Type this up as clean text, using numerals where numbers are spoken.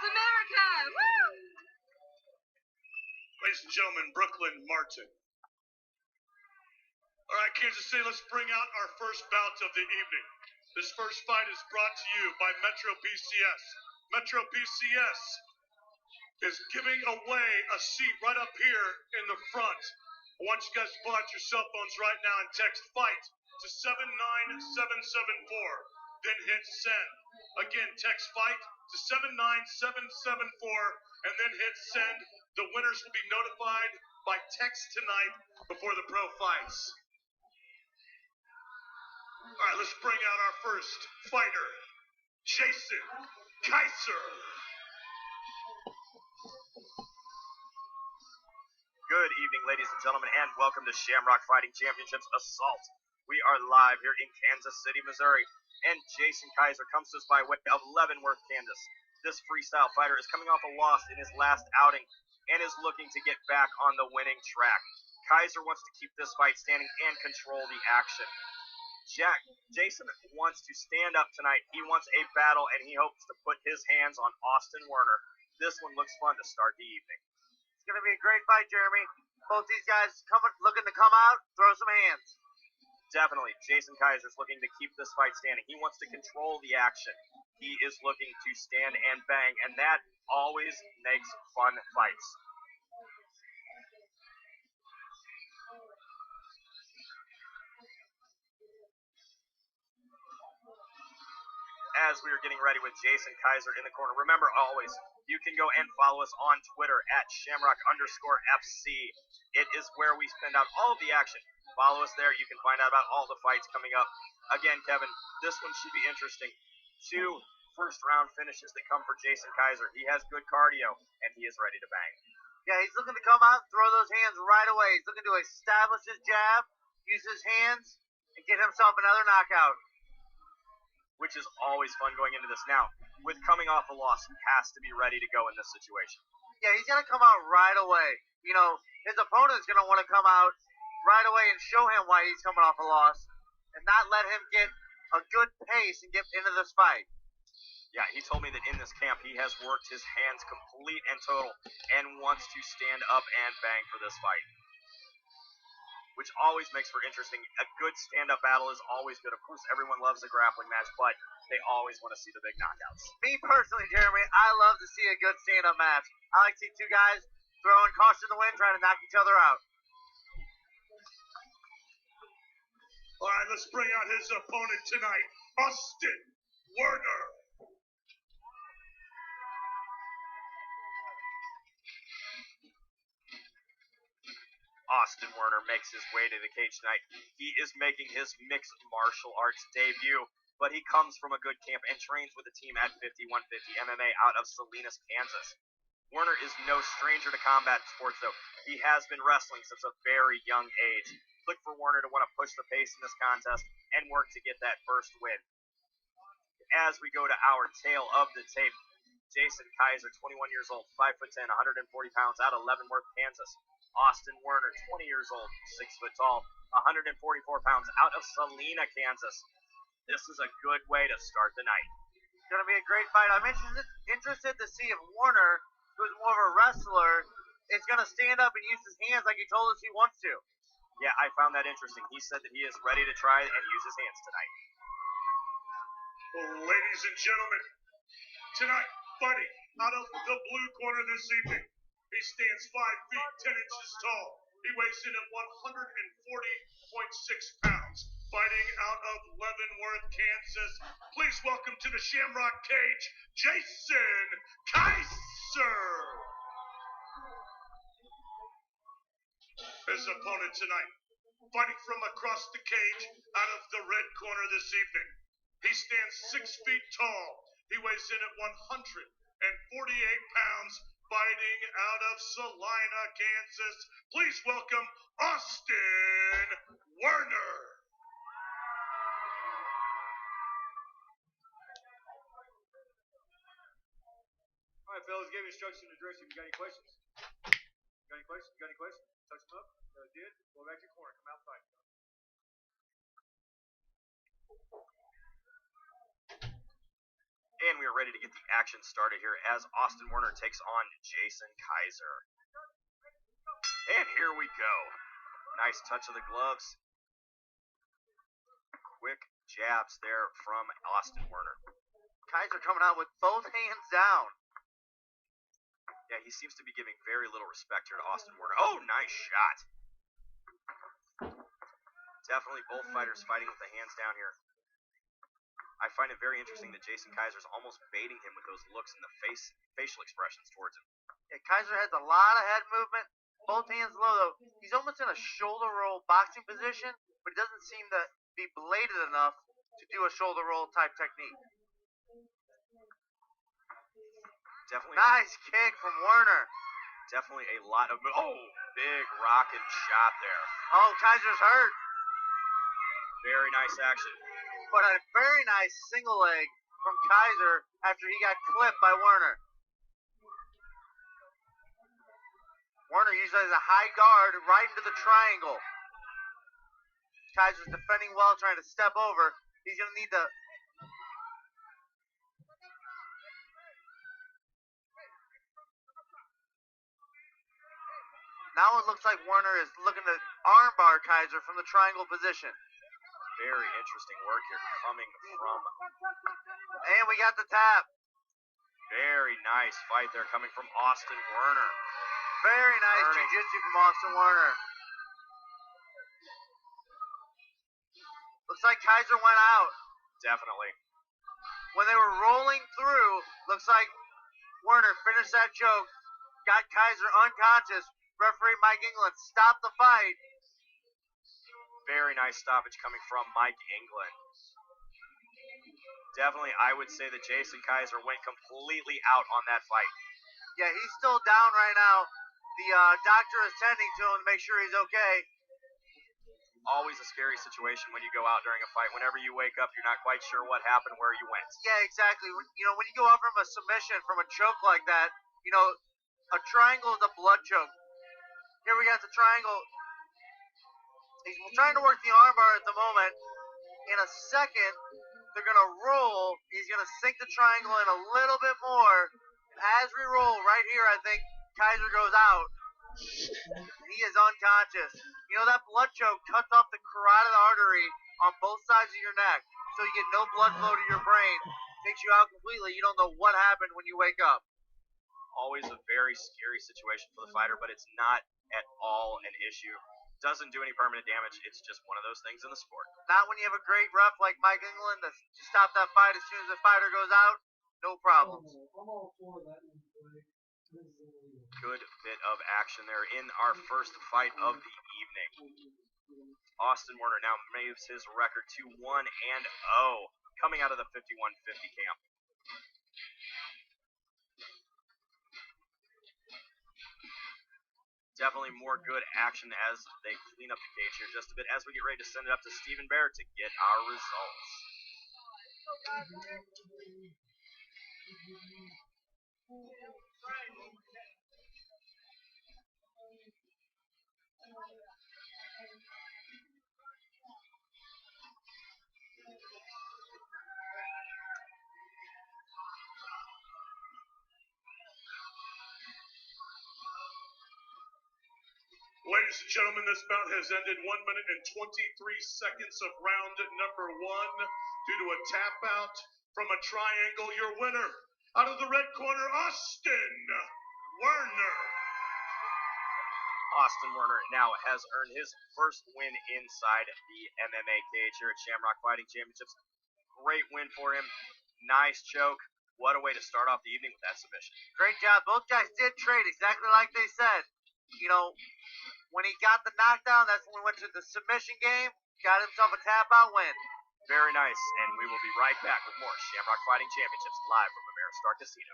America! Woo! Ladies and gentlemen, Brooklyn Martin. All right, Kansas City, let's bring out our first bout of the evening. This first fight is brought to you by Metro PCS. Metro PCS is giving away a seat right up here in the front. I want you guys to pull out your cell phones right now and text FIGHT to 79774. Then hit send. Again, text FIGHT to 79774 and then hit send. The winners will be notified by text tonight before the pro fights. All right, let's bring out our first fighter, Jason Kiser. Good evening, ladies and gentlemen, and welcome to Shamrock Fighting Championships Assault. We are live here in Kansas City, Missouri, and Jason Kiser comes to us by way of Leavenworth, Kansas. This freestyle fighter is coming off a loss in his last outing and is looking to get back on the winning track. Kiser wants to keep this fight standing and control the action. Jason wants to stand up tonight. He wants a battle, and he hopes to put his hands on Austin Werner. This one looks fun to start the evening. It's going to be a great fight, Jeremy. Both these guys looking to come out, throw some hands. Definitely. Jason Kiser's looking to keep this fight standing. He wants to control the action. He is looking to stand and bang, and that always makes fun fights. As we are getting ready with Jason Kiser in the corner, remember always, you can go and follow us on Twitter at Shamrock_FC. It is where we send out all of the action. Follow us there. You can find out about all the fights coming up. Again, Kevin, this one should be interesting. 2 first-round finishes that come for Jason Kiser. He has good cardio, and he is ready to bang. Yeah, he's looking to come out, throw those hands right away. He's looking to establish his jab, use his hands, and get himself another knockout. Which is always fun going into this. Now, with coming off a loss, he has to be ready to go in this situation. Yeah, he's going to come out right away. You know, his opponent's going to want to come out right away and show him why he's coming off a loss and not let him get a good pace and get into this fight. Yeah, he told me that in this camp he has worked his hands complete and total and wants to stand up and bang for this fight. Which always makes for interesting. A good stand-up battle is always good. Of course, everyone loves a grappling match, but they always want to see the big knockouts. Me personally, Jeremy, I love to see a good stand-up match. I like to see 2 guys throwing caution to the wind, trying to knock each other out. All right, let's bring out his opponent tonight, Austin Werner. Austin Werner makes his way to the cage tonight. He is making his mixed martial arts debut, but he comes from a good camp and trains with a team at 5150 MMA out of Salinas, Kansas. Werner is no stranger to combat sports, though. He has been wrestling since a very young age. Look for Werner to want to push the pace in this contest and work to get that first win. As we go to our tale of the tape, Jason Kiser, 21 years old, 5'10", 140 pounds, out of Leavenworth, Kansas. Austin Werner, 20 years old, 6 foot tall, 144 pounds, out of Salina, Kansas. This is a good way to start the night. It's going to be a great fight. I'm interested to see if Werner, who's more of a wrestler, is going to stand up and use his hands like he told us he wants to. Yeah, I found that interesting. He said that he is ready to try and use his hands tonight. Well, ladies and gentlemen, tonight, fighting out of the blue corner this evening. He stands 5 feet 10 inches tall. He weighs in at 140.6 pounds. Fighting out of Leavenworth, Kansas. Please welcome to the Shamrock cage, Jason Kiser. His opponent tonight, fighting from across the cage out of the red corner this evening. He stands 6 feet tall. He weighs in at 148 pounds. Fighting out of Salina, Kansas, please welcome Austin Werner. All right, fellas, gave you instructions to address if you got any questions. Got any questions? Touch them up. Did. Go back to your corner. Come out and fight. And we are get ready to get the action started here as Austin Werner takes on Jason Kiser. And here we go. Nice touch of the gloves. Quick jabs there from Austin Werner. Kiser coming out with both hands down. Yeah, he seems to be giving very little respect here to Austin Werner. Oh, nice shot. Definitely both fighters fighting with the hands down here. I find it very interesting that Jason Kiser's almost baiting him with those looks and the facial expressions towards him. Yeah, Kiser has a lot of head movement. Both hands low, though. He's almost in a shoulder roll boxing position, but it doesn't seem to be bladed enough to do a shoulder roll type technique. Definitely. Nice kick from Werner. Definitely a lot of... Oh, big rocking shot there. Oh, Kiser's hurt. Very nice action. But a very nice single leg from Kiser after he got clipped by Werner. Werner usually has a high guard right into the triangle. Kiser's defending well, trying to step over. He's going to need to... Now it looks like Werner is looking to armbar Kiser from the triangle position. Very interesting work here coming from... And we got the tap. Very nice fight there coming from Austin Werner. Very nice jiu-jitsu from Austin Werner. Looks like Kiser went out. Definitely. When they were rolling through, looks like Werner finished that choke, got Kiser unconscious. Referee Mike England stopped the fight. Very nice stoppage coming from Mike England. Definitely, I would say that Jason Kiser went completely out on that fight. Yeah, he's still down right now. The doctor is tending to him to make sure he's okay. Always a scary situation when you go out during a fight. Whenever you wake up, you're not quite sure what happened, where you went. Yeah, exactly. When you go out from a submission, from a choke like that, a triangle is a blood choke. Here we got the triangle. He's trying to work the armbar at the moment. In a second, they're going to roll. He's going to sink the triangle in a little bit more. And as we roll, right here, I think Kiser goes out. He is unconscious. That blood choke cuts off the carotid artery on both sides of your neck. So you get no blood flow to your brain. Takes you out completely. You don't know what happened when you wake up. Always a very scary situation for the fighter, but it's not at all an issue. Doesn't do any permanent damage. It's just one of those things in the sport. Not when you have a great ref like Mike England to stop that fight as soon as the fighter goes out. No problems. Good bit of action there in our first fight of the evening. Austin Werner now moves his record to 1-0 coming out of the 51-50 camp. Definitely more good action as they clean up the cage here just a bit as we get ready to send it up to Stephen Bear to get our results. Ladies and gentlemen, this bout has ended 1 minute and 23 seconds of round number 1 due to a tap out from a triangle. Your winner, out of the red corner, Austin Werner. Austin Werner now has earned his first win inside the MMA cage here at Shamrock Fighting Championships. Great win for him. Nice choke. What a way to start off the evening with that submission. Great job. Both guys did trade exactly like they said. When he got the knockdown, that's when we went to the submission game, got himself a tap-out win. Very nice, and we will be right back with more Shamrock Fighting Championships live from Ameristar Casino.